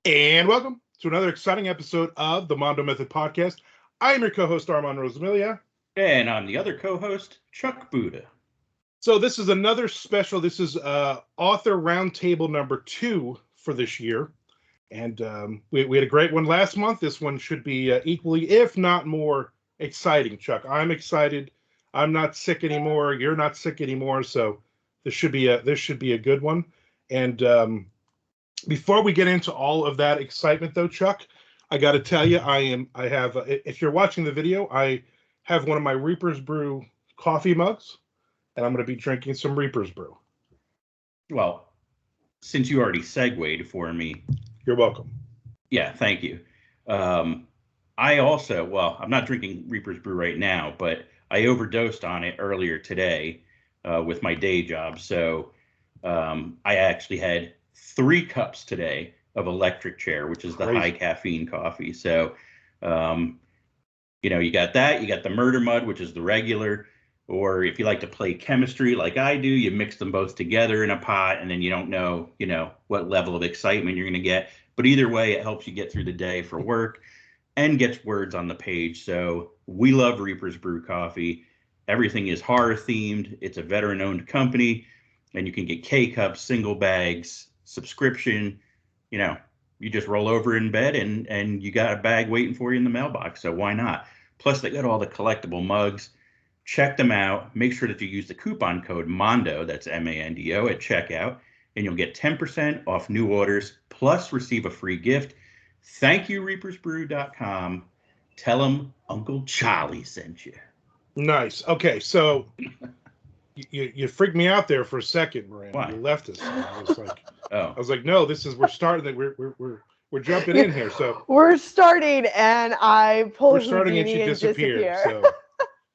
And welcome to another exciting episode of the Mando Method Podcast. I am your co-host, Armand Rosamilia. And I'm the other co-host, Chuck Buda. So this is another special. This is author roundtable number 2 for this year. And we had a great one last month. This one should be equally, if not more, exciting, Chuck. I'm excited. I'm not sick anymore. You're not sick anymore. So this should be a good one. And before we get into all of that excitement, though, Chuck, I got to tell you, if you're watching the video, I have one of my Reaper's Brew coffee mugs, and I'm going to be drinking some Reaper's Brew. Well, since you already segued for me. You're welcome. Yeah, thank you. I also, I'm not drinking Reaper's Brew right now, but I overdosed on it earlier today with my day job. So I actually had 3 cups today of electric chair, which is the high caffeine coffee. So, you got that. You got the murder mud, which is the regular. Or if you like to play chemistry like I do, you mix them both together in a pot, and then you don't know, what level of excitement you're going to get. But either way, it helps you get through the day for work and gets words on the page. So we love Reaper's Brew coffee. Everything is horror themed. It's a veteran-owned company, and you can get K-cups, single bags, subscription. You just roll over in bed and you got a bag waiting for you in the mailbox. So why not? Plus, they got all the collectible mugs. Check them out. Make sure that you use the coupon code MANDO, that's MANDO, at checkout, and you'll get 10% off new orders, plus receive a free gift. Thank you, reapersbrew.com. Tell them Uncle Charlie sent you. Nice. Okay, so you freaked me out there for a second, Miranda. Why? You left us. I was like, no, we're starting. We're jumping in here. So we're starting, and I pulled. We're starting, and she disappeared. So,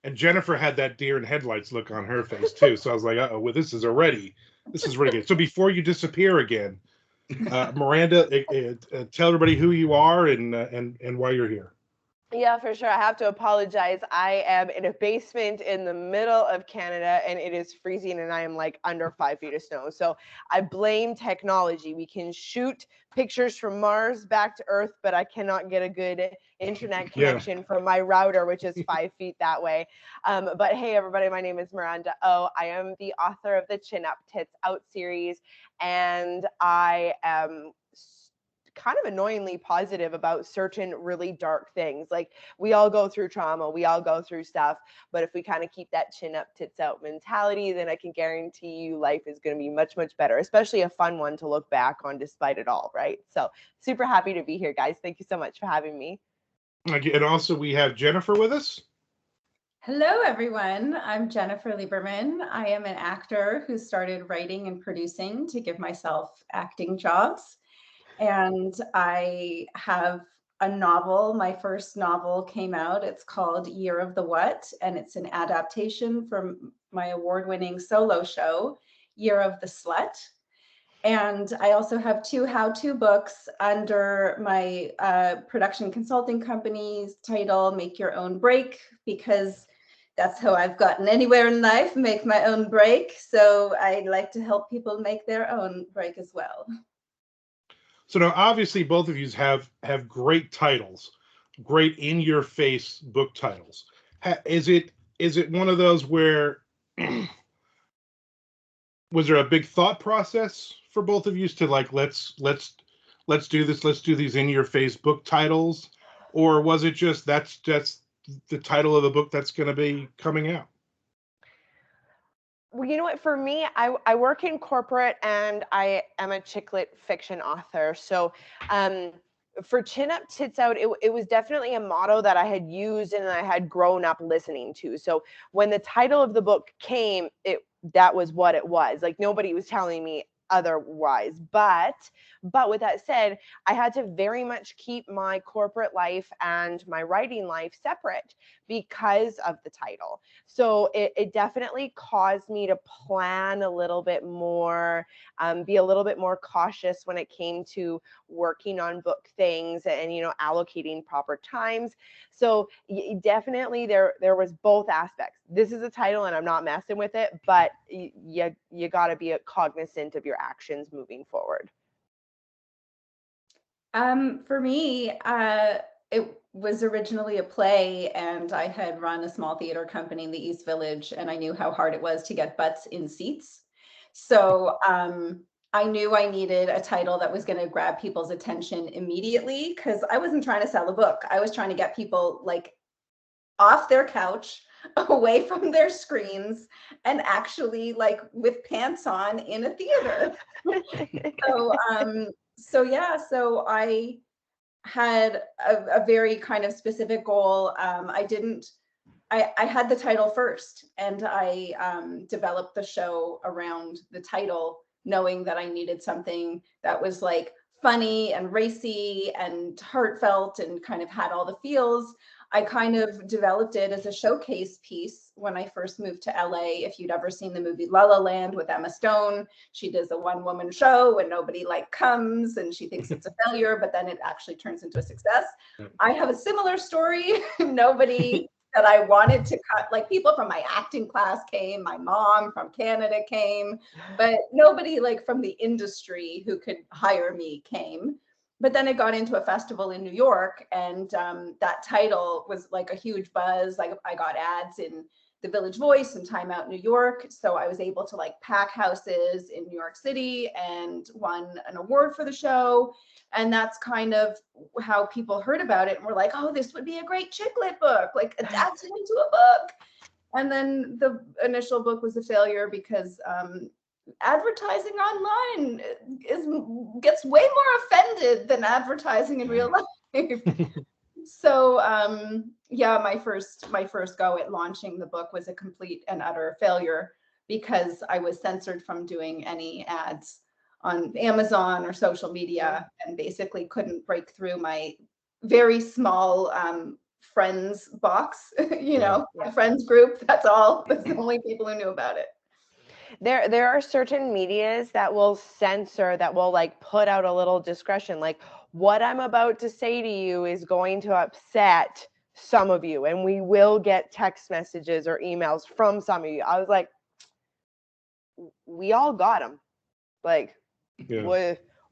and Jennifer had that deer in headlights look on her face too. So I was like, well, this is really good. So before you disappear again, Miranda, tell everybody who you are and why you're here. Yeah, for sure. I have to apologize. I am in a basement in the middle of Canada, and it is freezing, and I am like under 5 feet of snow. So I blame technology. We can shoot pictures from Mars back to Earth, but I cannot get a good internet connection from my router, which is 5 feet that way. But hey, everybody, my name is Miranda. I am the author of the Chin Up Tits Out series, and I am kind of annoyingly positive about certain really dark things. Like, we all go through trauma, we all go through stuff, but if we kind of keep that chin up, tits out mentality, then I can guarantee you life is going to be much, much better, especially a fun one to look back on despite it all, right? So super happy to be here, guys. Thank you so much for having me. And also we have Jennifer with us. Hello, everyone. I'm Jennifer Lieberman. I am an actor who started writing and producing to give myself acting jobs. And I have a novel. My first novel came out. It's called Year of the What, and it's an adaptation from my award-winning solo show, Year of the Slut. And I also have 2 how-to books under my production consulting company's title, Make Your Own Break, because that's how I've gotten anywhere in life, make my own break. So I'd like to help people make their own break as well. So now, obviously, both of you have great titles, great in-your-face book titles. Is it one of those where was there a big thought process for both of you to like let's do this, let's do these in-your-face book titles, or was it just that's the title of the book that's going to be coming out? Well, you know what? For me, I work in corporate, and I am a chick lit fiction author. So for Chin Up, Tits Out, it was definitely a motto that I had used and I had grown up listening to. So when the title of the book came, that was what it was. Like, nobody was telling me otherwise. But with that said, I had to very much keep my corporate life and my writing life separate because of the title. So it definitely caused me to plan a little bit more, be a little bit more cautious when it came to working on book things and, allocating proper times. So definitely there was both aspects. This is a title and I'm not messing with it, but you got to be cognizant of your actions moving forward. For me, it was originally a play, and I had run a small theater company in the East Village, and I knew how hard it was to get butts in seats. So I knew I needed a title that was going to grab people's attention immediately, because I wasn't trying to sell a book. I was trying to get people like off their couch, away from their screens, and actually like with pants on in a theater. So I had a very kind of specific goal. I had the title first, and I developed the show around the title, knowing that I needed something that was like funny and racy and heartfelt and kind of had all the feels. I kind of developed it as a showcase piece when I first moved to LA. If you'd ever seen the movie La La Land with Emma Stone, she does a one-woman show and nobody like comes, and she thinks it's a failure, but then it actually turns into a success. I have a similar story. Nobody that I wanted to cut, like people from my acting class came, my mom from Canada came, but nobody like from the industry who could hire me came. But then it got into a festival in New York, and that title was like a huge buzz. Like I got ads in the Village Voice and Time Out New York. So I was able to like pack houses in New York City and won an award for the show. And that's kind of how people heard about it and were like, oh, this would be a great chick lit book, like adapt it into a book. And then the initial book was a failure because advertising online gets way more offended than advertising in real life. So my first go at launching the book was a complete and utter failure because I was censored from doing any ads on Amazon or social media, and basically couldn't break through my very small friends box, my friends group. That's all. That's the only people who knew about it. There are certain medias that will censor, that will like put out a little discretion, like what I'm about to say to you is going to upset some of you, and we will get text messages or emails from some of you. I was like, we all got them. Like,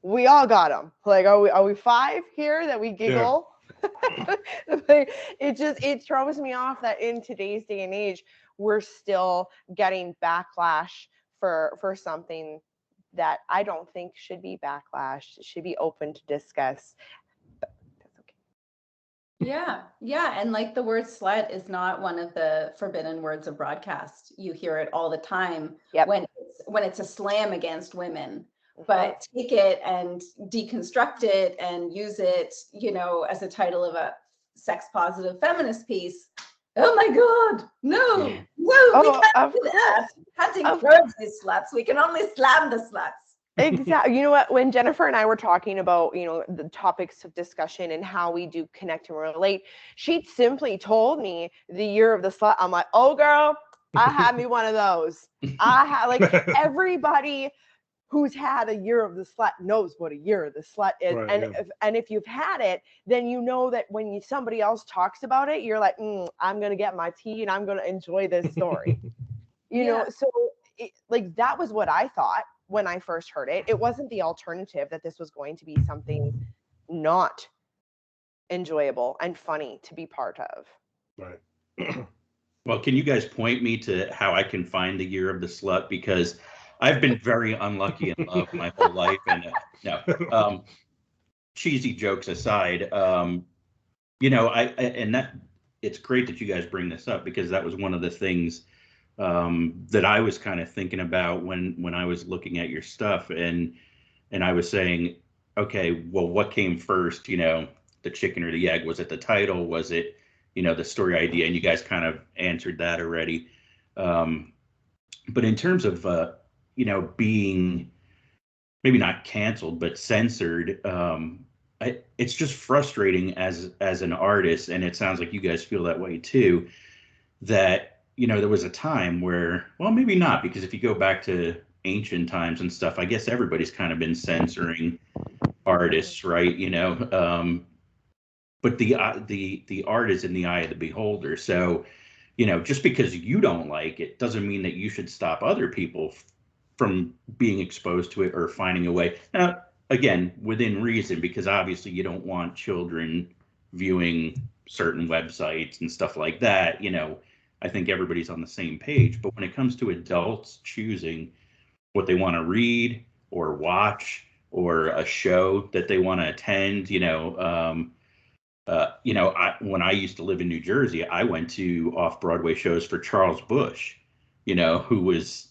we all got them. Like, are we five here that we giggle? Yeah. Like, it throws me off that in today's day and age, we're still getting backlash for something that I don't think should be backlash. It should be open to discuss. But that's okay. Yeah. And like the word slut is not one of the forbidden words of broadcast. You hear it all the time. Yep. when it's a slam against women. But take it and deconstruct it and use it, as a title of a sex positive feminist piece. Oh my God, no, we can't do that. Can't encourage these sluts. We can only slam the sluts. Exactly. You know what? When Jennifer and I were talking about, the topics of discussion and how we do connect and relate, she simply told me the year of the slut. I'm like, oh girl, I had me one of those. I had like everybody who's had a year of the slut knows what a year of the slut is. Right, and if you've had it, then you know that when somebody else talks about it, you're like, I'm going to get my tea and I'm going to enjoy this story. You know, so that was what I thought when I first heard it. It wasn't the alternative that this was going to be something not enjoyable and funny to be part of. Right. Well, can you guys point me to how I can find the year of the slut? Because I've been very unlucky in love my whole life, and cheesy jokes aside, and that it's great that you guys bring this up, because that was one of the things that I was kind of thinking about when I was looking at your stuff, and I was saying, okay, well, what came first? The chicken or the egg? Was it the title? Was it the story idea? And you guys kind of answered that already. But in terms of being maybe not canceled, but censored. It's just frustrating as an artist, and it sounds like you guys feel that way too, that, you know, there was a time where, well, maybe not, because if you go back to ancient times and stuff, I guess everybody's kind of been censoring artists, right? You know, but the art is in the eye of the beholder. So, you know, just because you don't like it doesn't mean that you should stop other people from being exposed to it or finding a way. Now, again, within reason, because obviously you don't want children viewing certain websites and stuff like that. You know, I think everybody's on the same page. But when it comes to adults choosing what they want to read or watch or a show that they want to attend, when I used to live in New Jersey, I went to off-Broadway shows for Charles Bush, you know, who was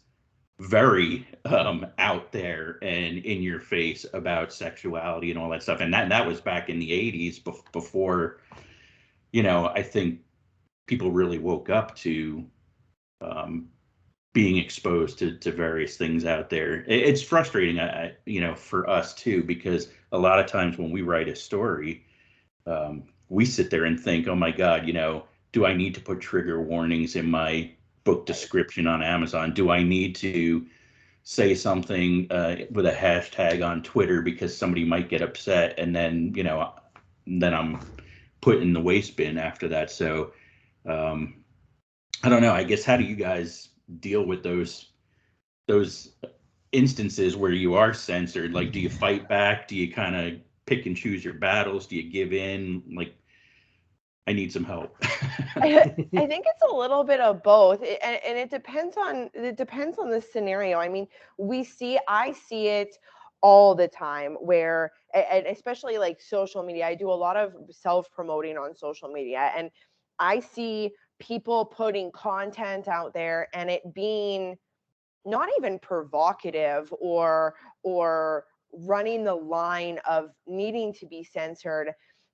very out there and in your face about sexuality and all that stuff. And that was back in the 80s before, you know, I think people really woke up to being exposed to various things out there. It's frustrating, you know, for us too, because a lot of times when we write a story, we sit there and think, oh my God, you know, do I need to put trigger warnings in my book description on Amazon? Do I need to say something with a hashtag on Twitter because somebody might get upset, and then, you know, then I'm put in the waste bin after that. So I don't know. I guess, how do you guys deal with those instances where you are censored? Like, do you fight back? Do you kind of pick and choose your battles? Do you give in? Like, I need some help. I think it's a little bit of both, and it depends on the scenario. I mean, I see it all the time, where, and especially like social media. I do a lot of self-promoting on social media, and I see people putting content out there and it being not even provocative or running the line of needing to be censored,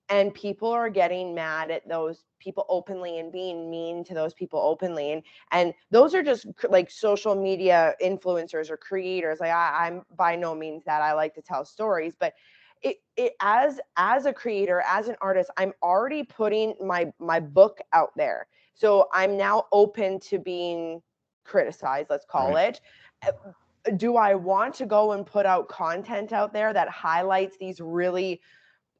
and people are getting mad at those people openly and being mean to those people openly, and those are just like social media influencers or creators. Like, I'm by no means that. I like to tell stories, but it as a creator, as an artist, I'm already putting my book out there, so I'm now open to being criticized, let's call Right. it. Do I want to go and put out content out there that highlights these really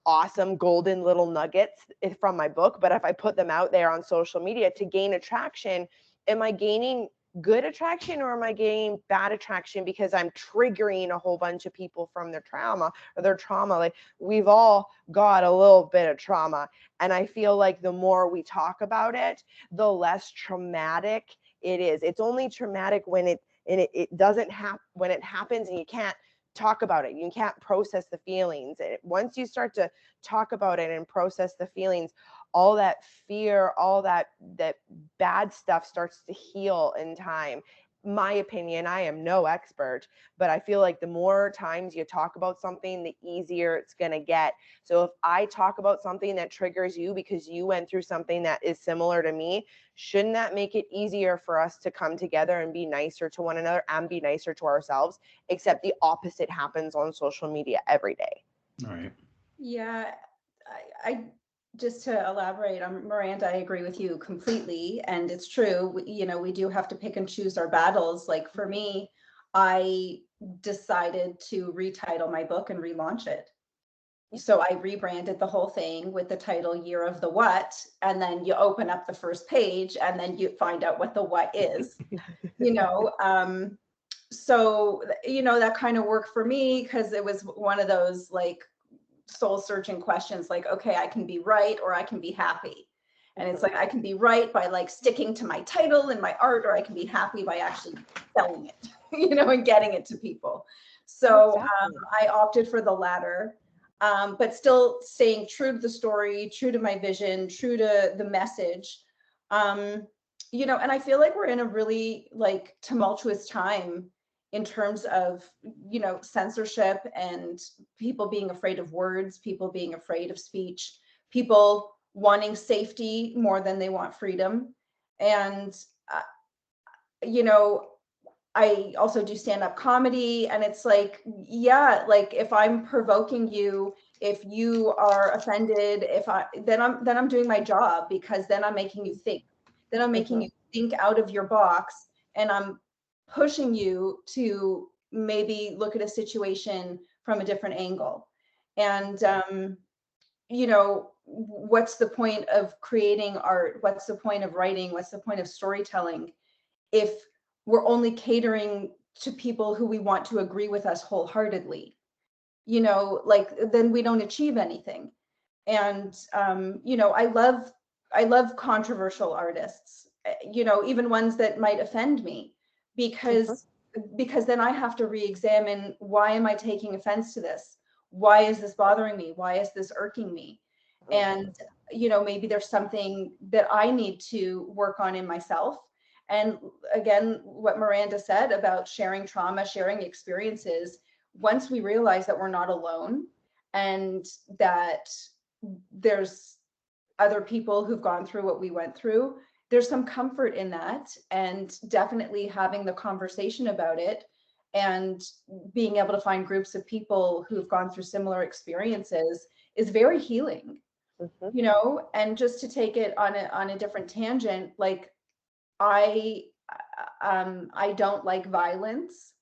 awesome golden little nuggets from my book? But if I put them out there on social media to gain attraction, am I gaining good attraction, or am I gaining bad attraction because I'm triggering a whole bunch of people from their trauma? Like, we've all got a little bit of trauma, and I feel like the more we talk about it, the less traumatic it is. It's only traumatic when it doesn't happen, when it happens and you can't talk about it. You can't process the feelings. Once you start to talk about it and process the feelings, all that fear, all that bad stuff starts to heal in time. My opinion, I am no expert, but I feel like the more times you talk about something, the easier it's going to get. So if I talk about something that triggers you because you went through something that is similar to me, shouldn't that make it easier for us to come together and be nicer to one another and be nicer to ourselves? Except the opposite happens on social media every day. All right. Yeah, I just to elaborate on Miranda, I agree with you completely. And it's true, you know, we do have to pick and choose our battles. Like for me, I decided to retitle my book and relaunch it. So I rebranded the whole thing with the title Year of the What, and then you open up the first page and then you find out what the what is, you know. So, you know, that kind of worked for me because it was one of those like soul searching questions, like, okay, I can be right or I can be happy. And it's like, I can be right by like sticking to my title and my art, or I can be happy by actually selling it, you know, and getting it to people. So Exactly. I opted for the latter, but still staying true to the story, true to my vision, true to the message. You know, and I feel like we're in a really like tumultuous time in terms of, you know, censorship and people being afraid of words, people being afraid of speech, people wanting safety more than they want freedom. And, you know, I also do stand-up comedy, and it's like, yeah, like if I'm provoking you, if you are offended, then I'm doing my job, because then I'm making you think. Then I'm making you think out of your box, and I'm pushing you to maybe look at a situation from a different angle. And what's the point of creating art? What's the point of writing? What's the point of storytelling if we're only catering to people who we want to agree with us wholeheartedly? Like, then we don't achieve anything. And I love controversial artists, even ones that might offend me, because then I have to re-examine, why am I taking offense to this? Why is this bothering me? Why is this irking me? And maybe there's something that I need to work on in myself. And again, what Miranda said about sharing trauma, sharing experiences, once we realize that we're not alone, and that there's other people who've gone through what we went through, there's some comfort in that. And definitely having the conversation about it, and being able to find groups of people who've gone through similar experiences is very healing. And just to take it on a different tangent, like, I don't like violence.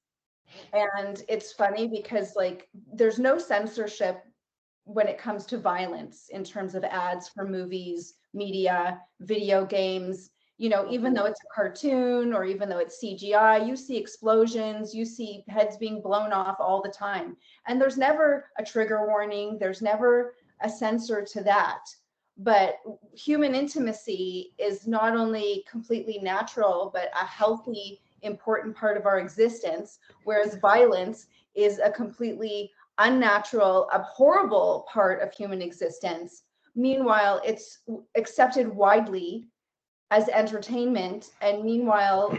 And it's funny because, like, there's no censorship when it comes to violence in terms of ads for movies, media, video games. Even though it's a cartoon, or even though it's CGI, you see explosions, you see heads being blown off all the time. And there's never a trigger warning. There's never a censor to that. But human intimacy is not only completely natural, but a healthy, important part of our existence, whereas violence is a completely unnatural, abhorrible part of human existence. Meanwhile, it's accepted widely as entertainment. And meanwhile,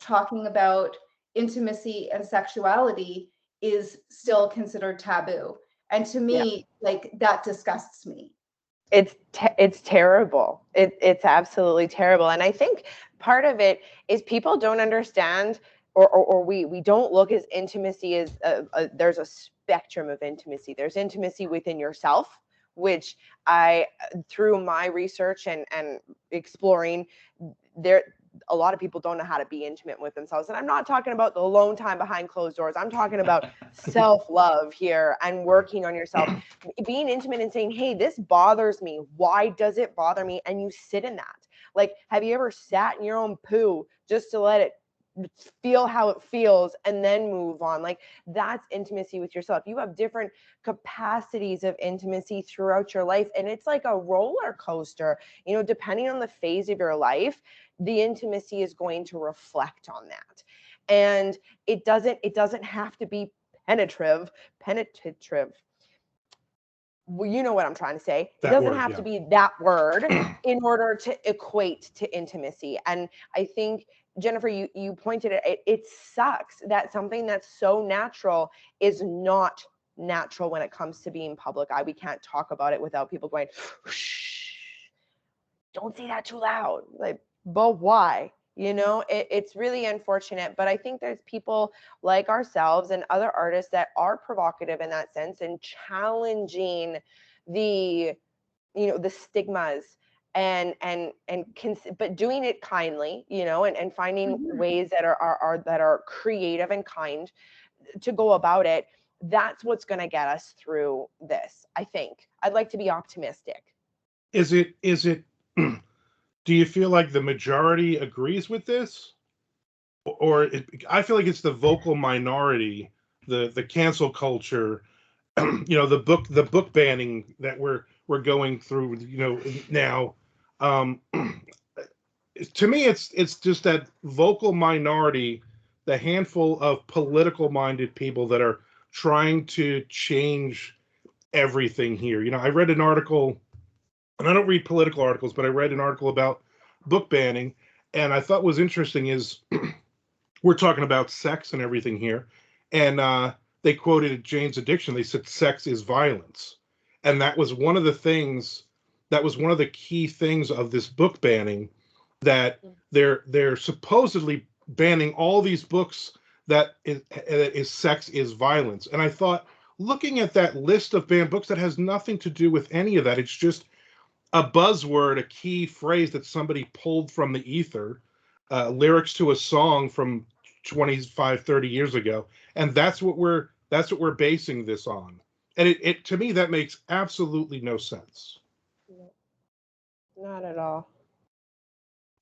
talking about intimacy and sexuality is still considered taboo. And to me, like, that disgusts me. It's terrible. It's absolutely terrible. And I think part of it is people don't understand, or we don't look as intimacy as there's a spectrum of intimacy. There's intimacy within yourself, which I, through my research and exploring, a lot of people don't know how to be intimate with themselves. And I'm not talking about the alone time behind closed doors. I'm talking about self-love here, and working on yourself, being intimate and saying, hey, this bothers me. Why does it bother me? And you sit in that. Like, have you ever sat in your own poo just to let it feel how it feels and then move on? Like, that's intimacy with yourself. You have different capacities of intimacy throughout your life, and it's like a roller coaster. Depending on the phase of your life, the intimacy is going to reflect on that. And it doesn't have to be penetrative. Well, you know what I'm trying to say. It doesn't have to be that word in order to equate to intimacy. And I think, Jennifer, you pointed it. It sucks that something that's so natural is not natural when it comes to being public eye. We can't talk about it without people going, shh, don't say that too loud. Like, but why? It's really unfortunate. But I think there's people like ourselves and other artists that are provocative in that sense, and challenging the stigmas, but doing it kindly, and finding ways that are creative and kind to go about it. That's what's going to get us through this. I think I'd like to be optimistic. Is it do you feel like the majority agrees with this, or I feel like it's the vocal minority, the cancel culture, the book banning that we're going through, now. To me, it's just that vocal minority, the handful of political minded people that are trying to change everything here. I read an article, and I don't read political articles, but I read an article about book banning, and I thought was interesting is we're talking about sex and everything here, and they quoted Jane's Addiction. They said sex is violence, and that was one of the key things of this book banning, that they're supposedly banning all these books that is sex is violence. And I thought, looking at that list of banned books, that has nothing to do with any of that. It's just a buzzword, a key phrase that somebody pulled from the ether, lyrics to a song from 25, 30 years ago. And that's what we're basing this on. And it to me, that makes absolutely no sense. Not at all.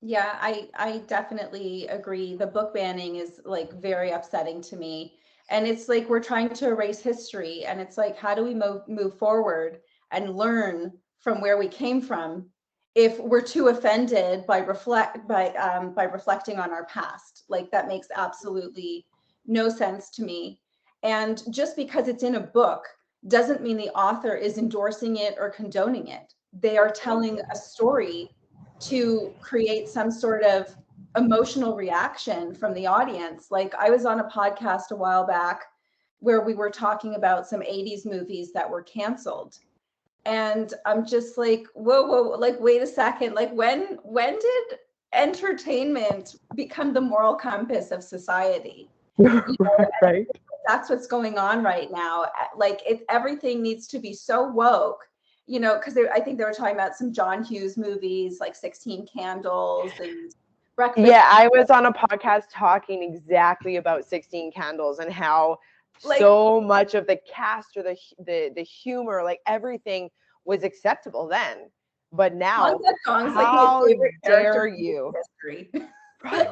Yeah, I definitely agree. The book banning is like very upsetting to me. And it's like we're trying to erase history. And it's like, how do we move forward and learn from where we came from if we're too offended by reflecting on our past? Like, that makes absolutely no sense to me. And just because it's in a book doesn't mean the author is endorsing it or condoning it. They are telling a story to create some sort of emotional reaction from the audience. Like, I was on a podcast a while back where we were talking about some 80s movies that were canceled. And I'm just like, whoa, like, wait a second. Like, when did entertainment become the moral compass of society? Right. That's what's going on right now. Like, everything needs to be so woke, because I think they were talking about some John Hughes movies, like 16 Candles and Breakfast. Yeah, I was on a podcast talking exactly about 16 Candles and how so much of the cast or the humor, like everything was acceptable then. But now, how dare you? History.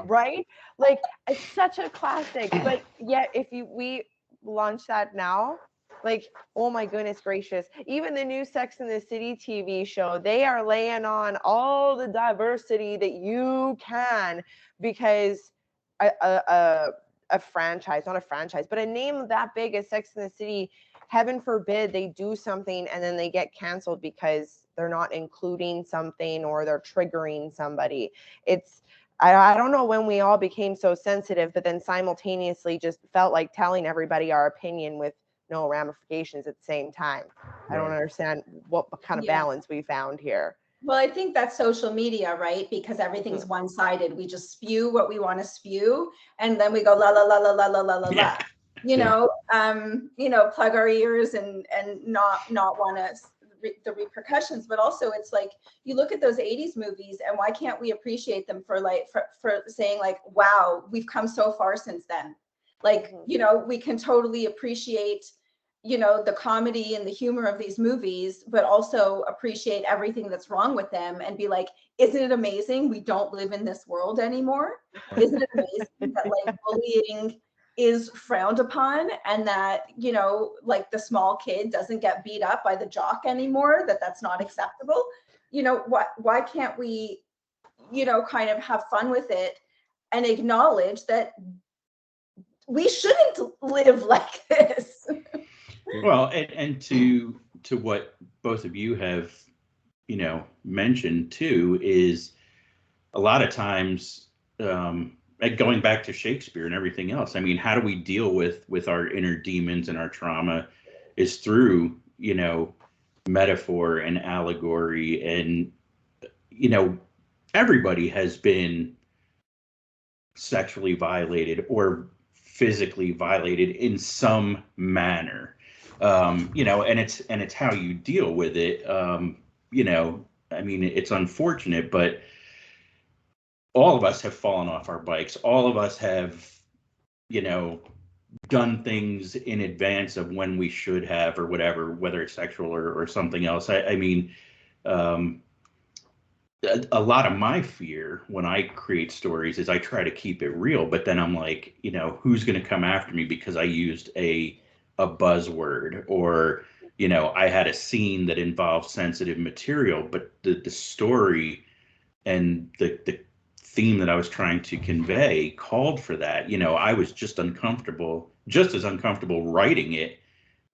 Right? Like, it's such a classic. But yet, if we launch that now, like, oh my goodness gracious, even the new Sex and the City TV show, they are laying on all the diversity that you can, because a franchise, not a franchise, but a name that big as Sex and the City, heaven forbid they do something and then they get canceled because they're not including something or they're triggering somebody. I don't know when we all became so sensitive, but then simultaneously just felt like telling everybody our opinion with no ramifications at the same time. I don't understand what kind of balance we found here. Well, I think that's social media, right? Because everything's one-sided. We just spew what we want to spew, and then we go la la la la la la la la la. Plug our ears and not want to the repercussions. But also, it's like, you look at those 80s movies, and why can't we appreciate them for saying like, wow, we've come so far since then. Like, we can totally appreciate the comedy and the humor of these movies, but also appreciate everything that's wrong with them and be like, isn't it amazing we don't live in this world anymore? Isn't it amazing that like bullying is frowned upon, and that, like, the small kid doesn't get beat up by the jock anymore, that's not acceptable? Why can't we, kind of have fun with it and acknowledge that we shouldn't live like this? Well, and to what both of you have, mentioned too, is a lot of times, going back to Shakespeare and everything else. I mean, how do we deal with our inner demons and our trauma is through, metaphor and allegory. And, everybody has been sexually violated or physically violated in some manner. And it's how you deal with it. I mean, it's unfortunate, but all of us have fallen off our bikes. All of us have, done things in advance of when we should have, or whatever, whether it's sexual or something else. I mean, a lot of my fear when I create stories is I try to keep it real, but then I'm like, who's going to come after me because I used a buzzword, or, I had a scene that involved sensitive material, but the story and the theme that I was trying to convey called for that. I was just as uncomfortable writing it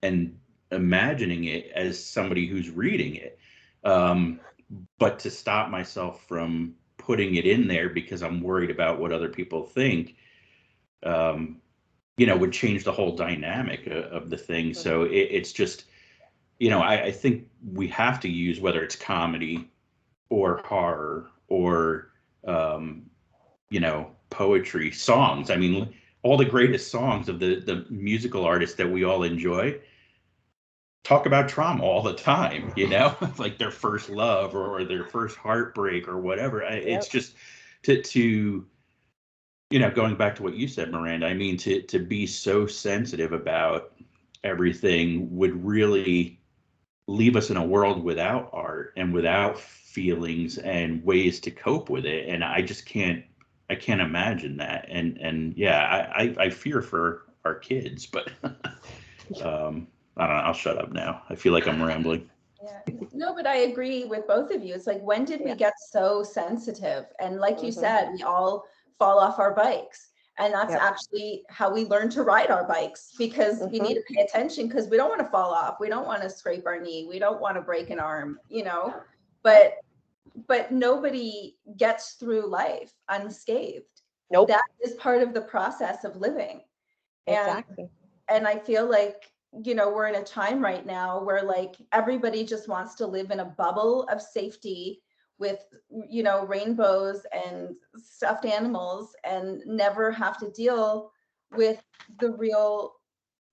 and imagining it as somebody who's reading it. But to stop myself from putting it in there because I'm worried about what other people think, would change the whole dynamic of the thing. So it's just, I think we have to use, whether it's comedy or horror or, poetry, songs. I mean, all the greatest songs of the musical artists that we all enjoy talk about trauma all the time, like their first love or their first heartbreak or whatever. It's just to going back to what you said, Miranda, I mean, to be so sensitive about everything would really leave us in a world without art and without feelings and ways to cope with it. And I can't imagine that. And yeah, I fear for our kids, but I don't know, I'll shut up now. I feel like I'm rambling. Yeah. No, but I agree with both of you. It's like, when did we get so sensitive? And like you said, we all fall off our bikes. And that's actually how we learn to ride our bikes, because we need to pay attention, because we don't want to fall off. We don't want to scrape our knee. We don't want to break an arm, but nobody gets through life unscathed. Nope. That is part of the process of living. Exactly. And I feel like, we're in a time right now where like everybody just wants to live in a bubble of safety with, rainbows and stuffed animals, and never have to deal with the real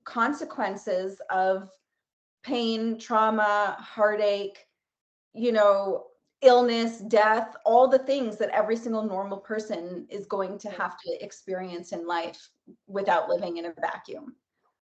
consequences of pain, trauma, heartache, illness, death, all the things that every single normal person is going to have to experience in life without living in a vacuum.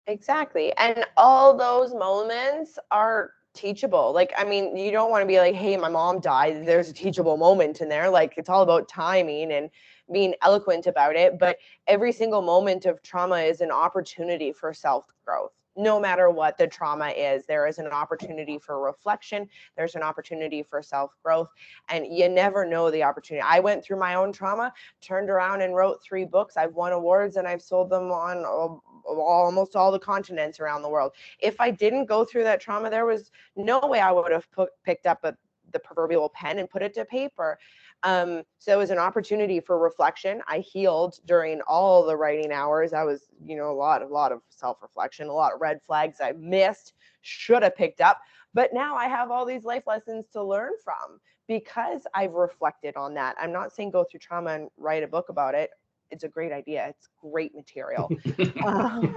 Exactly. And all those moments are teachable. Like, I mean, you don't want to be like, hey, my mom died, there's a teachable moment in there. Like, it's all about timing and being eloquent about it. But every single moment of trauma is an opportunity for self-growth. No matter what the trauma is, there is an opportunity for reflection. There's an opportunity for self-growth. And you never know the opportunity. I went through my own trauma, turned around and wrote 3 books. I've won awards and I've sold them on almost all the continents around the world. If I didn't go through that trauma, there was no way I would have picked up the proverbial pen and put it to paper. So it was an opportunity for reflection. I healed during all the writing hours. I was, a lot of self-reflection, a lot of red flags I missed, should have picked up. But now I have all these life lessons to learn from because I've reflected on that. I'm not saying go through trauma and write a book about it. It's a great idea. It's great material. Because,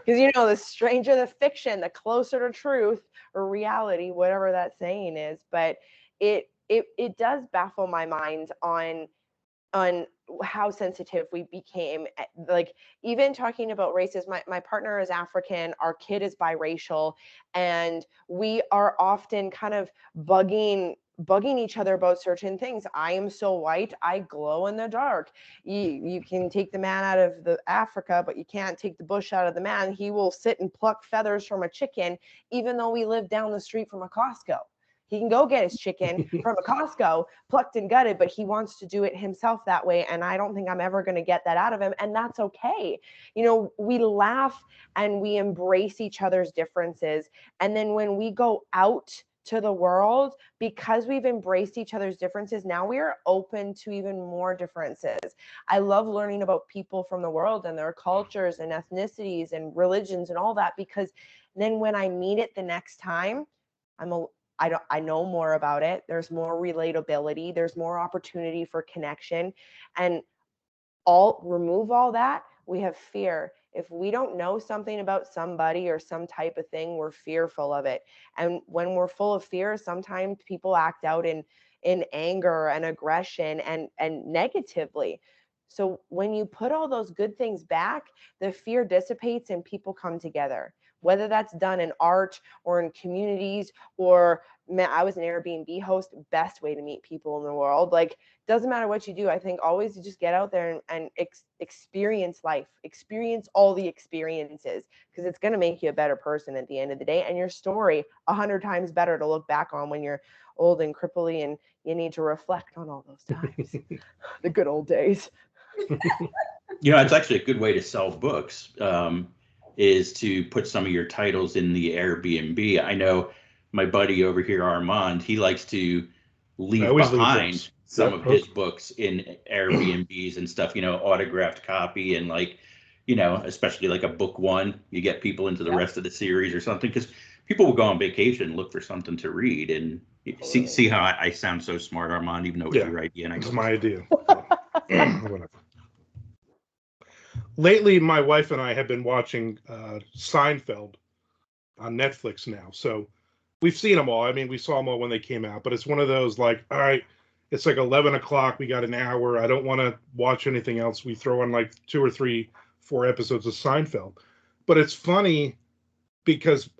the stranger the fiction, the closer to truth or reality, whatever that saying is. But it does baffle my mind on how sensitive we became. Like, even talking about races, my partner is African, our kid is biracial, and we are often kind of bugging each other about certain things. I am so white, I glow in the dark. You can take the man out of the Africa, but you can't take the bush out of the man. He will sit and pluck feathers from a chicken, even though we live down the street from a Costco. He can go get his chicken from a Costco, plucked and gutted, but he wants to do it himself that way. And I don't think I'm ever going to get that out of him. And that's okay. We laugh and we embrace each other's differences. And then when we go out to the world, because we've embraced each other's differences, now we are open to even more differences. I love learning about people from the world and their cultures and ethnicities and religions and all that, because then when I meet it the next time, I know more about it. There's more relatability. There's more opportunity for connection. And remove all that, we have fear. If we don't know something about somebody or some type of thing, we're fearful of it. And when we're full of fear, sometimes people act out in anger and aggression and negatively. So when you put all those good things back, the fear dissipates and people come together. Whether that's done in art or in communities, or I was an Airbnb host, best way to meet people in the world. Like, doesn't matter what you do. I think always you just get out there and experience life, experience all the experiences, because it's going to make you a better person at the end of the day. And your story 100 times better to look back on when you're old and cripply and you need to reflect on all those times, the good old days. It's actually a good way to sell books. Is to put some of your titles in the Airbnb. I know my buddy over here, Armand, he likes to leave behind some of his books in Airbnbs and stuff, autographed copy, and especially like a book 1, you get people into the rest of the series or something, because people will go on vacation and look for something to read. And see how I sound so smart, Armand, even though it was your idea. And it's my idea. Whatever. lately my wife and I have been watching Seinfeld on Netflix now. So we've seen them all. I mean, we saw them all when they came out, but it's one of those like, all right, it's like 11 o'clock. We got an hour. I don't want to watch anything else. We throw on like 2 or 3, 4 episodes of Seinfeld. But it's funny because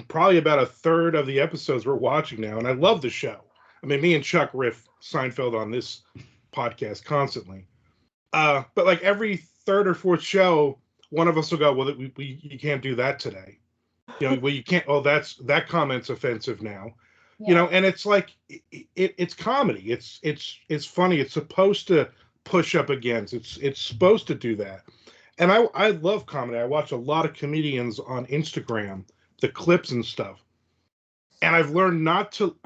probably about a third of the episodes we're watching now, and I love the show. I mean, me and Chuck riff Seinfeld on this podcast constantly. But like every third or fourth show, one of us will go, well, you can't do that today. You know, well, you can't. Oh, that comment's offensive now. Yeah. You know, and it's like it's comedy. It's funny. It's supposed to push up against. It's supposed to do that. And I love comedy. I watch a lot of comedians on Instagram, the clips and stuff. And I've learned not to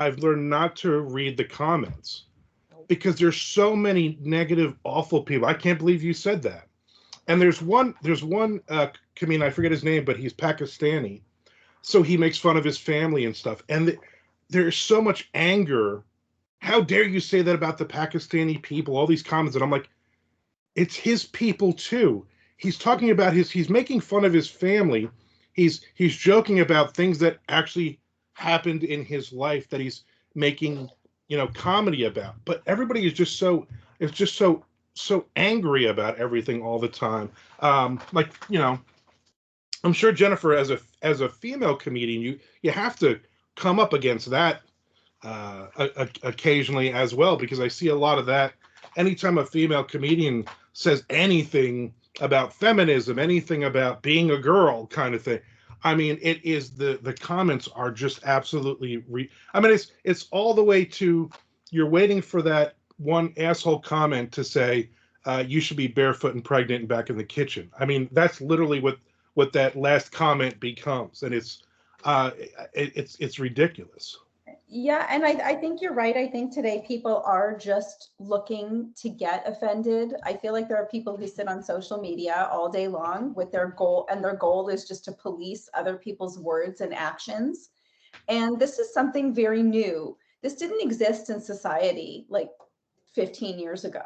read the comments because there's so many negative, awful people. I can't believe you said that. And there's one comedian, I forget his name, but he's Pakistani. So he makes fun of his family and stuff. And there's so much anger. How dare you say that about the Pakistani people? All these comments. And I'm like, it's his people too. He's talking about he's making fun of his family. He's joking about things that actually happened in his life that he's making, comedy about. But everybody is just so angry about everything all the time. I'm sure Jennifer, as a female comedian, you have to come up against that occasionally as well, because I see a lot of that anytime a female comedian says anything about feminism, anything about being a girl kind of thing. I mean, it is the comments are just absolutely it's all the way to you're waiting for that one asshole comment to say you should be barefoot and pregnant and back in the kitchen. I mean, that's literally what that last comment becomes, and it's ridiculous. Yeah, and I think you're right. I think today people are just looking to get offended. I feel like there are people who sit on social media all day long with their goal, and their goal is just to police other people's words and actions. And this is something very new. This didn't exist in society like 15 years ago.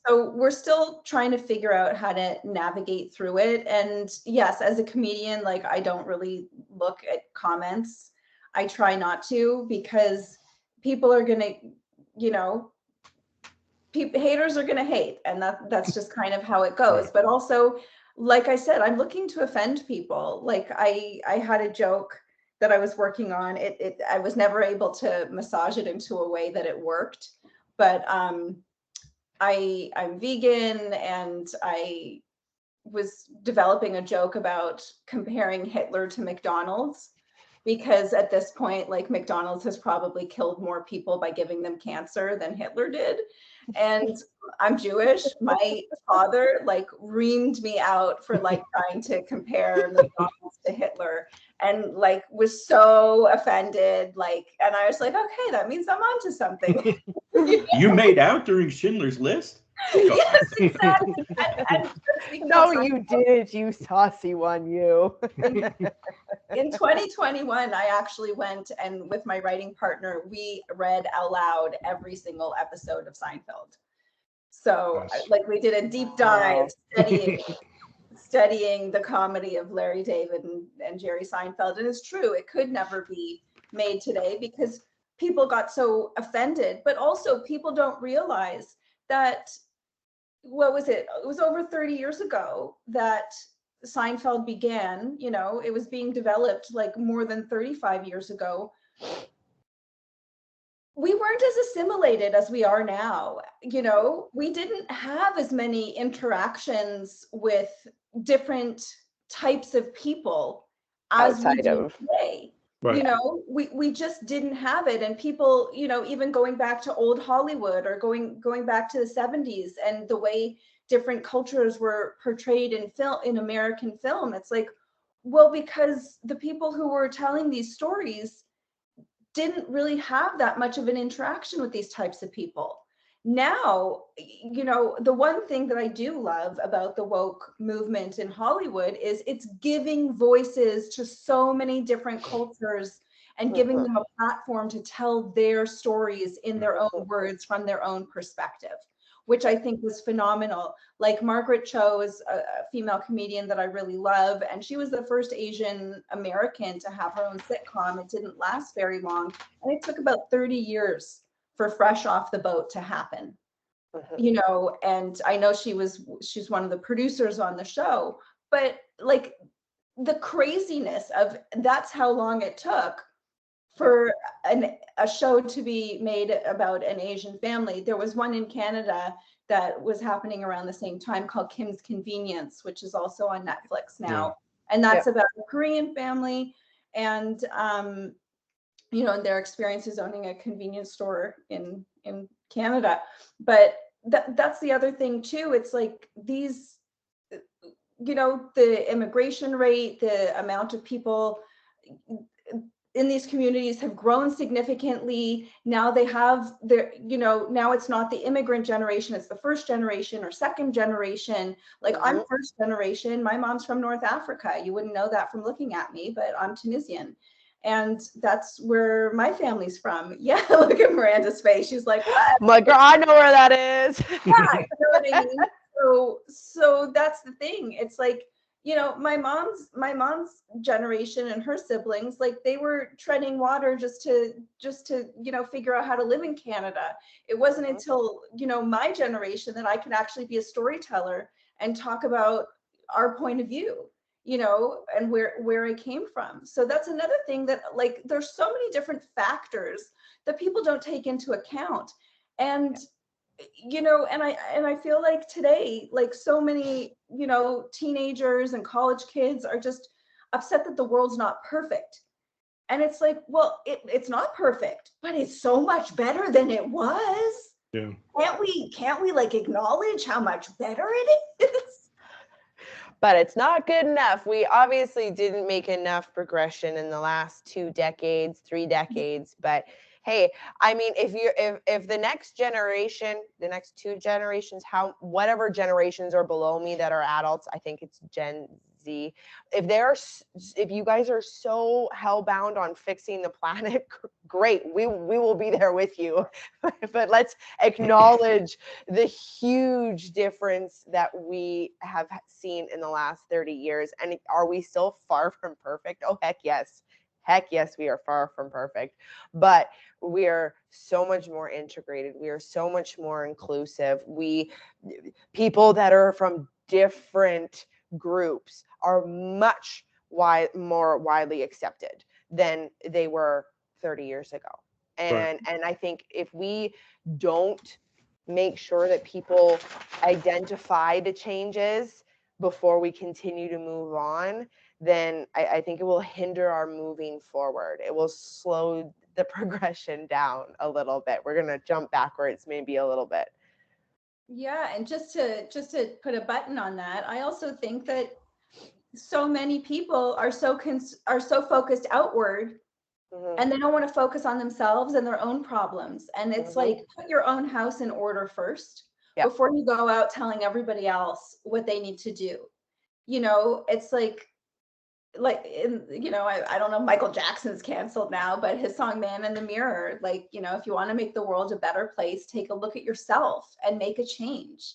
So we're still trying to figure out how to navigate through it. And yes, as a comedian, like I don't really look at comments. I try not to, because people are going to, haters are going to hate. And that's just kind of how it goes. Right. But also, like I said, I'm looking to offend people. Like I had a joke that I was working on. I was never able to massage it into a way that it worked. But I'm vegan, and I was developing a joke about comparing Hitler to McDonald's, because at this point, like, McDonald's has probably killed more people by giving them cancer than Hitler did. And I'm Jewish. My father reamed me out for trying to compare McDonald's to Hitler, and was so offended. And I was like, okay, that means I'm onto something. You made out during Schindler's List? Yes, exactly. No, you did, you saucy one, you. In 2021, I actually went, and with my writing partner, we read out loud every single episode of Seinfeld. So we did a deep dive studying the comedy of Larry David and Jerry Seinfeld. And it's true, it could never be made today because people got so offended, but also people don't realize that, what was it? It was over 30 years ago that Seinfeld began. It was being developed more than 35 years ago. We weren't as assimilated as we are now. We didn't have as many interactions with different types of people as we do today. Right. We just didn't have it. And people, even going back to old Hollywood or going back to the 70s and the way different cultures were portrayed in American film, it's because the people who were telling these stories didn't really have that much of an interaction with these types of people. Now, the one thing that I do love about the woke movement in Hollywood is it's giving voices to so many different cultures and giving them a platform to tell their stories in their own words from their own perspective. which I think was phenomenal. Like Margaret Cho is a female comedian that I really love, and she was the first Asian American to have her own sitcom. It didn't last very long, and it took about 30 years for Fresh Off the Boat to happen. You know, and I know she's one of the producers on the show, but like the craziness of that's how long it took for a show to be made about an Asian family. There was one in Canada that was happening around the same time called Kim's Convenience, which is also on Netflix now. And that's about a Korean family and, you know, their experiences owning a convenience store in Canada. But that's the other thing too. It's like these, you know, the immigration rate, the amount of people in these communities have grown significantly. Now they have their, you know, now it's not the immigrant generation, it's the first generation or second generation. Like I'm first generation, my mom's from North Africa. You wouldn't know that from looking at me, but I'm Tunisian. And that's where my family's from. Yeah, look at Miranda's face. She's like, what? My God, I know where that is. Yeah, you know what I mean? So that's the thing. It's like, you know, my mom's generation and her siblings, like they were treading water just to, you know, figure out how to live in Canada. It wasn't until, you know, my generation that I could actually be a storyteller and talk about our point of view, you know, and where I came from. So that's another thing that, like, there's so many different factors that people don't take into account. And you know, and I feel like today, like so many, you know, teenagers and college kids are just upset that the world's not perfect. And it's like, well, it's not perfect, but it's so much better than it was. Yeah. Can't we like acknowledge how much better it is? But it's not good enough. We obviously didn't make enough progression in the last 2 decades, 3 decades, but hey, I mean, if the next generation, the next 2 generations, whatever generations are below me that are adults, I think it's Gen Z. If you guys are so hellbound on fixing the planet, great, we will be there with you. But let's acknowledge the huge difference that we have seen in the last 30 years. And are we still far from perfect? Oh, heck yes. Heck yes, we are far from perfect, but we are so much more integrated. We are so much more inclusive. People that are from different groups are much more widely accepted than they were 30 years ago. And I think if we don't make sure that people identify the changes before we continue to move on, then I think it will hinder our moving forward. It will slow the progression down a little bit. We're going to jump backwards maybe a little bit. Yeah, and just to put a button on that, I also think that so many people are so focused outward, and they don't want to focus on themselves and their own problems. And it's like, put your own house in order first before you go out telling everybody else what they need to do. You know, it's like you know, I don't know, Michael Jackson's canceled now, but his song Man in the Mirror, like, you know, if you want to make the world a better place, take a look at yourself and make a change.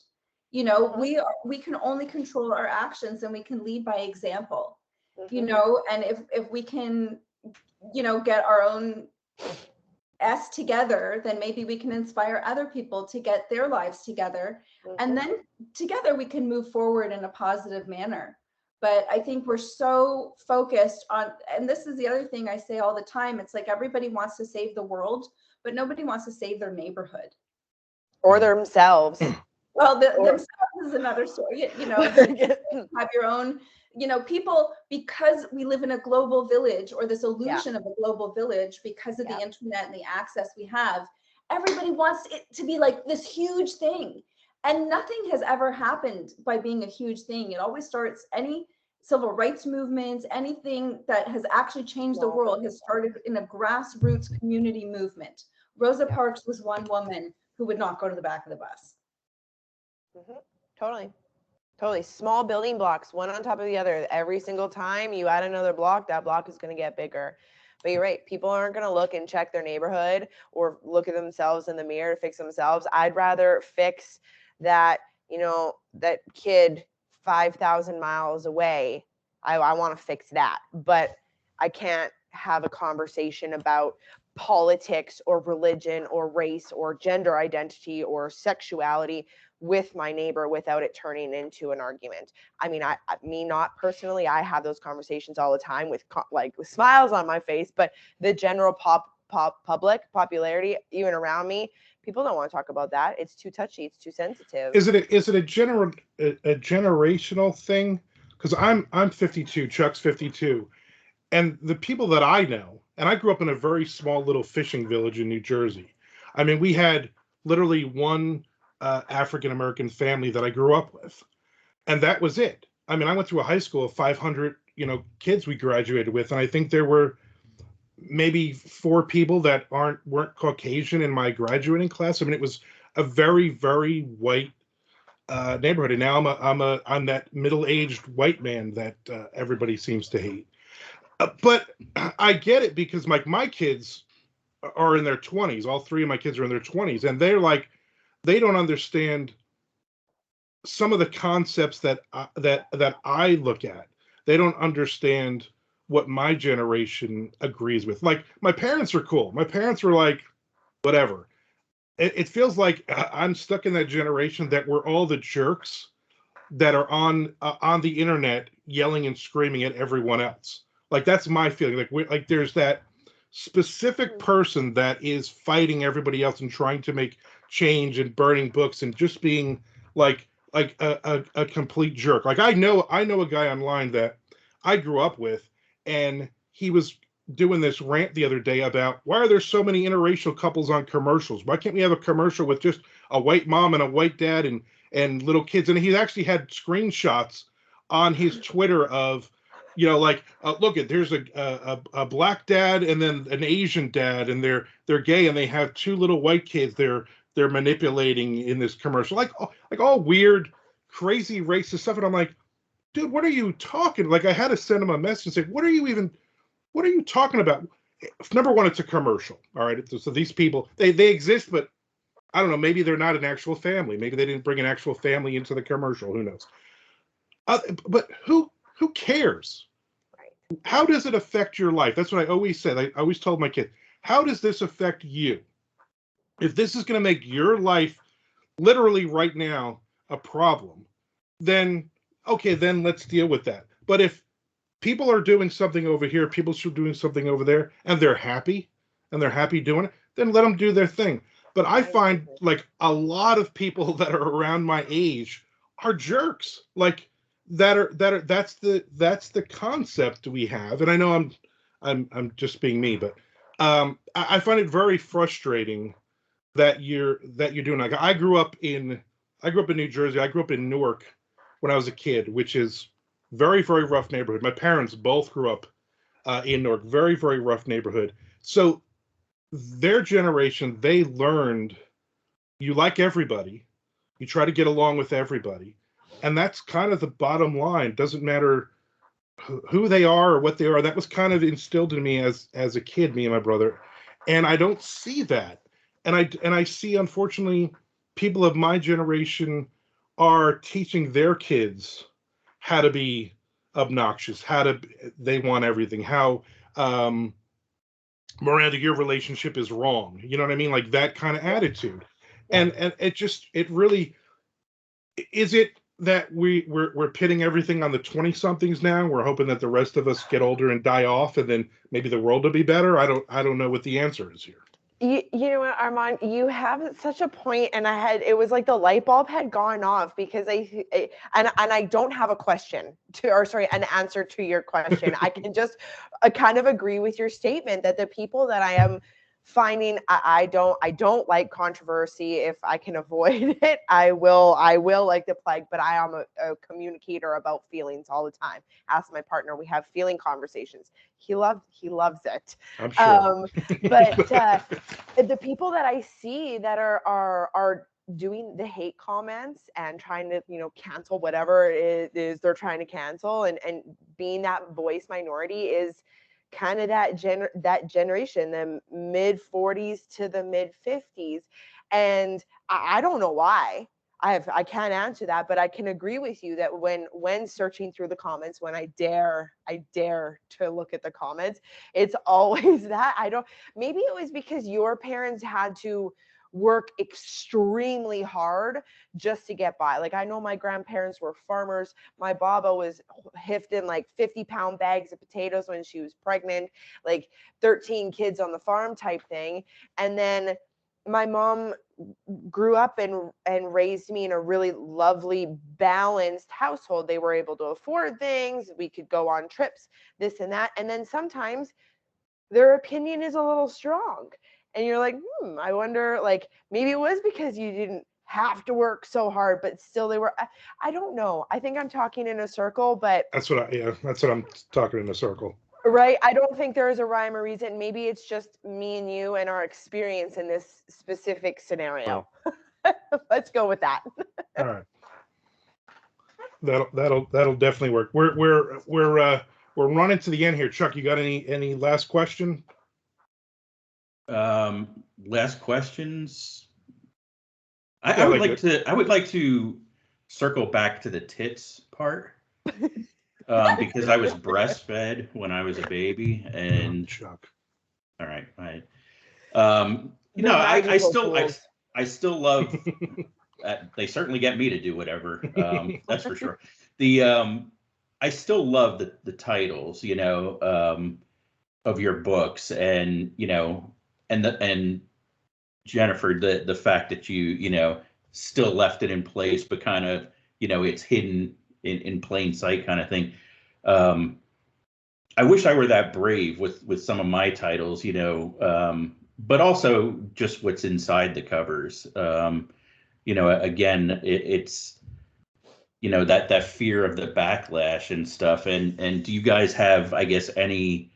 You know, we can only control our actions, and we can lead by example. You know, and if we can, you know, get our own S together, then maybe we can inspire other people to get their lives together. And then together we can move forward in a positive manner. But I think we're so focused on, and this is the other thing I say all the time, it's like everybody wants to save the world, but nobody wants to save their neighborhood. Or themselves. Well, themselves is another story. You know, have your own, you know, people, because we live in a global village, or this illusion of a global village, because of the internet and the access we have, everybody wants it to be like this huge thing. And nothing has ever happened by being a huge thing. It always starts, any civil rights movements, anything that has actually changed the world has started in a grassroots community movement. Rosa Parks was one woman who would not go to the back of the bus. Totally. Small building blocks, one on top of the other. Every single time you add another block, that block is going to get bigger. But you're right. People aren't going to look and check their neighborhood or look at themselves in the mirror to fix themselves. I'd rather fix that, you know, that kid 5,000 miles away, I want to fix that. But I can't have a conversation about politics or religion or race or gender identity or sexuality with my neighbor without it turning into an argument. I mean, me not personally, I have those conversations all the time with with smiles on my face, but the general popularity, even around me, people don't want to talk about that. It's too touchy. It's too sensitive. Is it a generational thing? Because I'm 52, Chuck's 52, and the people that I know, and I grew up in a very small little fishing village in New Jersey. I mean, we had literally one African American family that I grew up with, and that was it. I mean, I went through a high school of 500, kids we graduated with, and I think there were maybe 4 people that weren't Caucasian in my graduating class. I mean, it was a very, very white neighborhood, and now I'm that middle-aged white man that everybody seems to hate. But I get it, because my kids are in their 20s. All 3 of my kids are in their 20s, and they're like, they don't understand some of the concepts that I look at. They don't understand what my generation agrees with. Like, my parents are cool. My parents were like, whatever. It feels like I'm stuck in that generation that we're all the jerks that are on the internet yelling and screaming at everyone else. Like, that's my feeling. Like there's that specific person that is fighting everybody else and trying to make change and burning books and just being like a complete jerk. Like, I know a guy online that I grew up with, and he was doing this rant the other day about, why are there so many interracial couples on commercials? Why can't we have a commercial with just a white mom and a white dad and little kids? And he actually had screenshots on his Twitter of, look at, there's a black dad and then an Asian dad, and they're gay, and they have 2 little white kids they're manipulating in this commercial, like all weird, crazy racist stuff. And I'm like, dude, what are you talking? Like, I had to send him a message and say, what are you talking about? Number one, it's a commercial. All right. So these people, they exist, but I don't know, maybe they're not an actual family. Maybe they didn't bring an actual family into the commercial. Who knows? But who cares? Right. How does it affect your life? That's what I always said. I always told my kid, how does this affect you? If this is going to make your life literally right now a problem, then okay, then let's deal with that. But if people are doing something over here, people are doing something over there, and they're happy doing it, then let them do their thing. But I find like a lot of people that are around my age are jerks. Like, that's the concept we have. And I know I'm just being me, but I find it very frustrating that you're doing. Like, I grew up in New Jersey. I grew up in Newark when I was a kid, which is very, very rough neighborhood. My parents both grew up in Newark, very, very rough neighborhood. So their generation, they learned you like everybody, you try to get along with everybody, and that's kind of the bottom line. It doesn't matter who they are or what they are. That was kind of instilled in me as a kid, me and my brother, and I don't see that. And I see, unfortunately, people of my generation are teaching their kids how to be obnoxious, they want everything, how Miranda, your relationship is wrong. You know what I mean? Like, that kind of attitude. Yeah. And it really, is it that we're pitting everything on the 20-somethings now? We're hoping that the rest of us get older and die off, and then maybe the world will be better. I don't know what the answer is here. You know what, Armand, you have such a point, and it was like the light bulb had gone off, because I don't have a question an answer to your question. I can just kind of agree with your statement that the people that I am finding, I don't like controversy. If I can avoid it, I will like the plague, but I am a communicator about feelings all the time. Ask my partner, we have feeling conversations. He loves it. I'm sure. But the people that I see that are doing the hate comments and trying to, cancel whatever it is they're trying to cancel, and being that voice minority is kind of that generation, the mid 40s to the mid 50s. And I don't know why. I can't answer that, but I can agree with you that when searching through the comments, when I dare to look at the comments, it's always that. Maybe it was because your parents had to work extremely hard just to get by. Like, I know my grandparents were farmers. My baba was hifting like 50-pound bags of potatoes when she was pregnant, like 13 kids on the farm type thing. And then my mom grew up and raised me in a really lovely, balanced household. They were able to afford things. We could go on trips, this and that. And then sometimes their opinion is a little strong. And you're like, I wonder, like, maybe it was because you didn't have to work so hard, but still they were, I don't know. I think I'm talking in a circle, but That's what I'm talking in a circle. Right. I don't think there is a rhyme or reason. Maybe it's just me and you and our experience in this specific scenario. Let's go with that. All right. That'll definitely work. We're running to the end here. Chuck, you got any last question? Last questions. I would like to circle back to the tits part. Because I was breastfed when I was a baby, and Chuck. All right. I still love. They certainly get me to do whatever. That's for sure. I still love the titles, of your books, and and Jennifer, the fact that you still left it in place, but kind of it's hidden in plain sight kind of thing. I wish I were that brave with some of my titles, but also just what's inside the covers. Again, it's that fear of the backlash and stuff. And do you guys have, I guess, any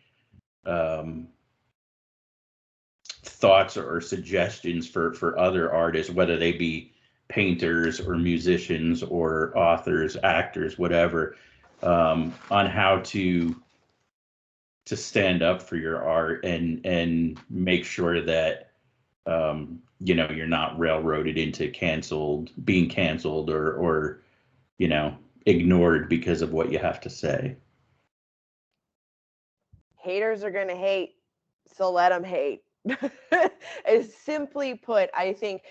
thoughts or suggestions for other artists, whether they be painters or musicians or authors, actors, whatever, on how to stand up for your art and make sure that you're not railroaded into being canceled or ignored because of what you have to say? Haters are gonna hate, so let them hate. Is simply put. I think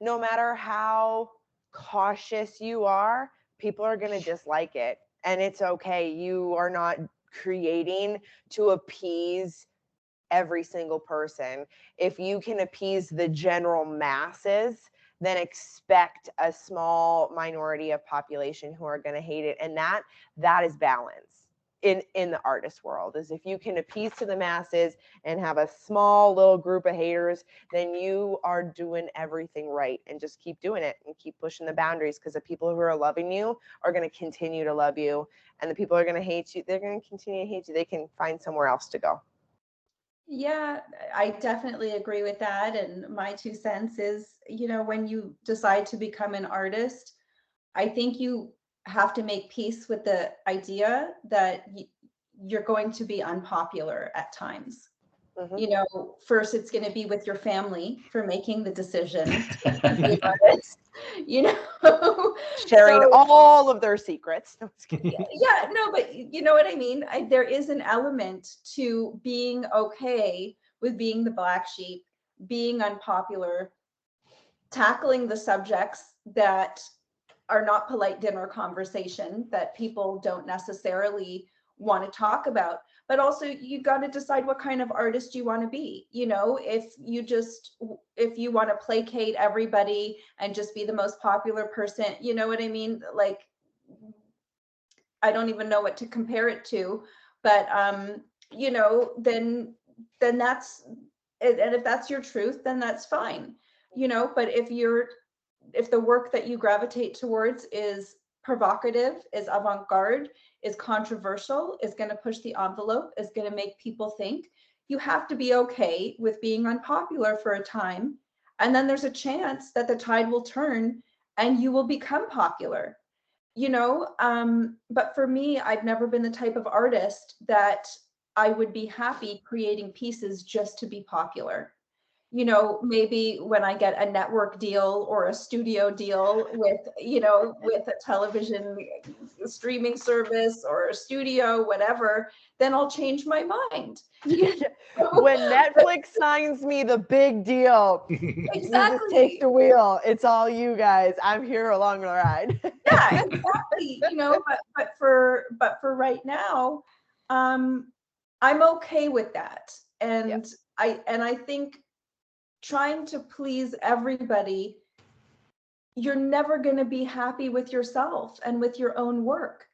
no matter how cautious you are, people are going to dislike it, and it's okay. You are not creating to appease every single person. If you can appease the general masses, then expect a small minority of population who are going to hate it, and that is balance in the artist world. Is if you can appease to the masses and have a small little group of haters, then you are doing everything right, and just keep doing it and keep pushing the boundaries, because the people who are loving you are going to continue to love you, and the people who are going to hate you, they're going to continue to hate you. They can find somewhere else to go. Yeah, I definitely agree with that. And my 2 cents is, when you decide to become an artist, I think you have to make peace with the idea that you're going to be unpopular at times. Mm-hmm. First it's going to be with your family for making the decision to be an artist, sharing all of their secrets. Yeah, no, but you know what I mean? There is an element to being okay with being the black sheep, being unpopular, tackling the subjects that are not polite dinner conversation that people don't necessarily want to talk about. But also you got to decide what kind of artist you want to be. If you want to placate everybody and just be the most popular person, you know what I mean? Like, I don't even know what to compare it to, but then that's, and if that's your truth, then that's fine, but if the work that you gravitate towards is provocative, is avant-garde, is controversial, is going to push the envelope, is going to make people think, you have to be okay with being unpopular for a time. And then there's a chance that the tide will turn and you will become popular, but for me, I've never been the type of artist that I would be happy creating pieces just to be popular. you know, maybe when I get a network deal or a studio deal with, you know, with a television streaming service or a studio, whatever, then I'll change my mind. When Netflix signs me the big deal, Exactly. Jesus takes the wheel. It's all you guys. I'm here along the ride. Yeah, exactly. You know, but for right now, I'm okay with that. And I think trying to please everybody, you're never going to be happy with yourself and with your own work.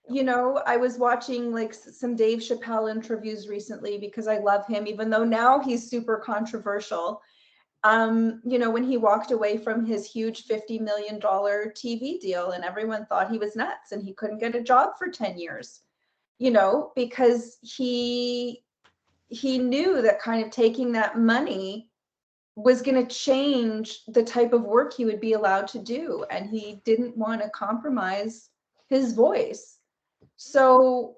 You know, I was watching like some Dave Chappelle interviews recently because I love him, even though now he's super controversial. You know, when he walked away from his huge $50 million TV deal and everyone thought he was nuts and he couldn't get a job for 10 years, you know, because he knew that kind of taking that money was going to change the type of work he would be allowed to do. And he didn't want to compromise his voice. So,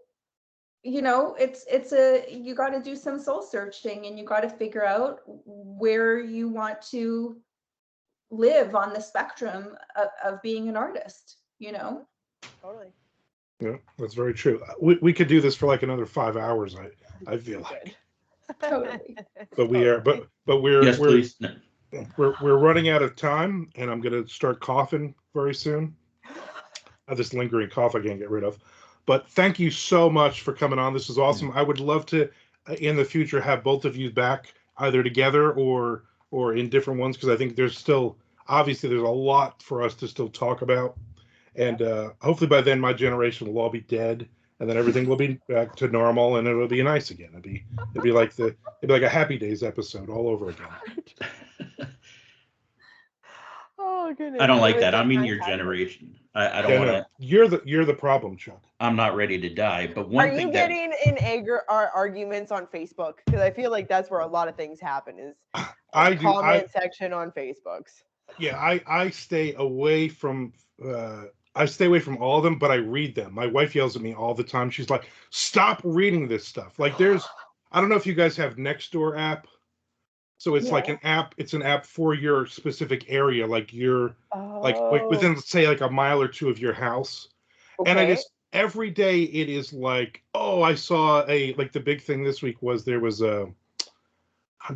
you know, you got to do some soul searching and you got to figure out where you want to live on the spectrum of being an artist, you know? Totally. Yeah, that's very true. We could do this for like another 5 hours. I feel like. Totally. But we're Yes, please. No. we're running out of time, and I'm gonna start coughing very soon. I have this lingering cough I can't get rid of. But thank you so much for coming on. This is awesome. I would love to, in the future, have both of you back either together or in different ones, because I think there's a lot for us to still talk about. And hopefully by then my generation will all be dead, and then everything will be back to normal, and it'll be nice again. It'd be like a Happy Days episode all over again. Oh goodness. I don't like that. I'm in your generation. I don't want to. You're the problem, Chuck. I'm not ready to die. But one Are thing you getting in arguments on Facebook? Because I feel like that's where a lot of things happen. Is comment section on Facebooks. Yeah, I stay away from. I stay away from all of them, but I read them. My wife yells at me all the time. She's like, "Stop reading this stuff." Like I don't know if you guys have Nextdoor app. So it's like an app. It's an app for your specific area, like you're like within, say, like a mile or two of your house. Okay. And I just every day it is like, oh, I saw like the big thing this week was there was I'm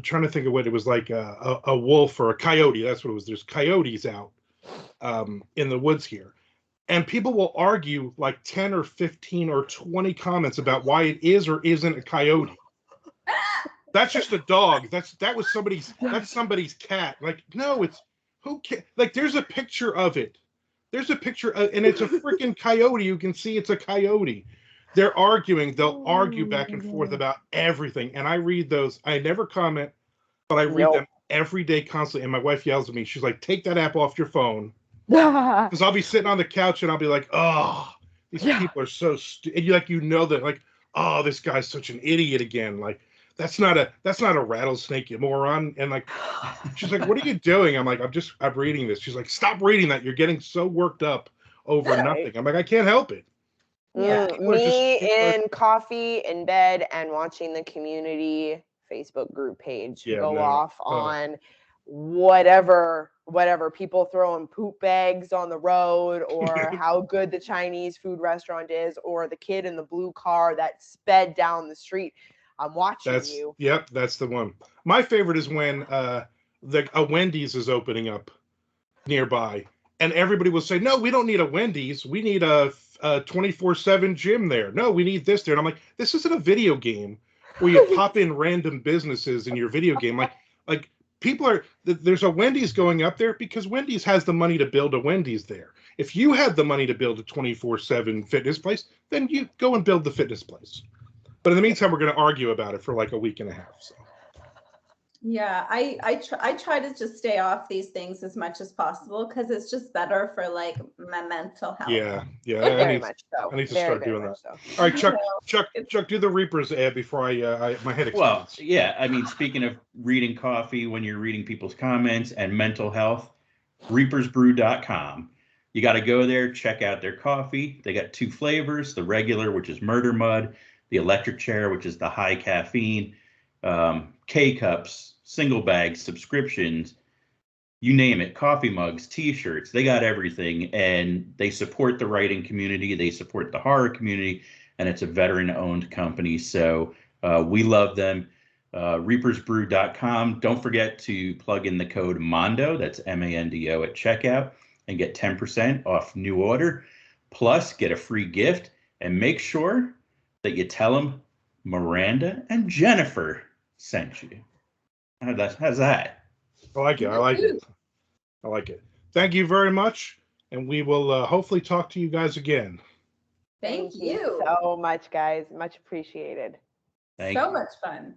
trying to think of what it was, like a wolf or a coyote. That's what it was. There's coyotes out in the woods here. And people will argue like 10 or 15 or 20 comments about why it is or isn't a coyote. That's just a dog. That's somebody's cat. Like, no, it's who can, like, there's a picture of it. There's a picture and it's a freaking coyote. You can see it's a coyote. They'll argue back and forth about everything. And I read those. I never comment, but I read them every day constantly. And my wife yells at me. She's like, take that app off your phone. Because I'll be sitting on the couch and I'll be like, oh, these people are so stupid. And you know that, like, oh, this guy's such an idiot again. Like, that's not a rattlesnake, you moron. And like, she's like, what are you doing? I'm like, I'm reading this. She's like, stop reading that. You're getting so worked up over nothing. I'm like, I can't help it. Yeah, me in coffee in bed and watching the community Facebook group page off on whatever people throwing poop bags on the road, or how good the Chinese food restaurant is, or the kid in the blue car that sped down the street. I'm watching you. Yep, that's the one. My favorite is when a Wendy's is opening up nearby, and everybody will say, no, we don't need a Wendy's. We need a 24/7 gym there. No, we need this there. And I'm like, this isn't a video game where you pop in random businesses in your video game. Like people there's a Wendy's going up there because Wendy's has the money to build a Wendy's there. If you had the money to build a 24/7 fitness place, then you go and build the fitness place. But in the meantime, we're going to argue about it for like a week and a half. So. Yeah, I try to just stay off these things as much as possible because it's just better for like my mental health. Yeah. Very much so. I need to start doing that. So. All right, Chuck, do the Reapers ad before my head explodes. Well, yeah, I mean, speaking of reading coffee when you're reading people's comments and mental health, reapersbrew.com. You got to go there, check out their coffee. They got 2 flavors: the regular, which is murder mud, the electric chair, which is the high caffeine. K-cups, single bags, subscriptions, you name it, coffee mugs, t-shirts, they got everything. And they support the writing community, they support the horror community, and it's a veteran-owned company. So we love them. reapersbrew.com. Don't forget to plug in the code MANDO, that's MANDO, at checkout, and get 10% off new order. Plus, get a free gift, and make sure that you tell them Miranda and Jennifer sent you. How's that? I like it. I like it. I like it. Thank you very much, and we will hopefully talk to you guys again. Thank you so much, guys. Much appreciated. Thank so you. much fun.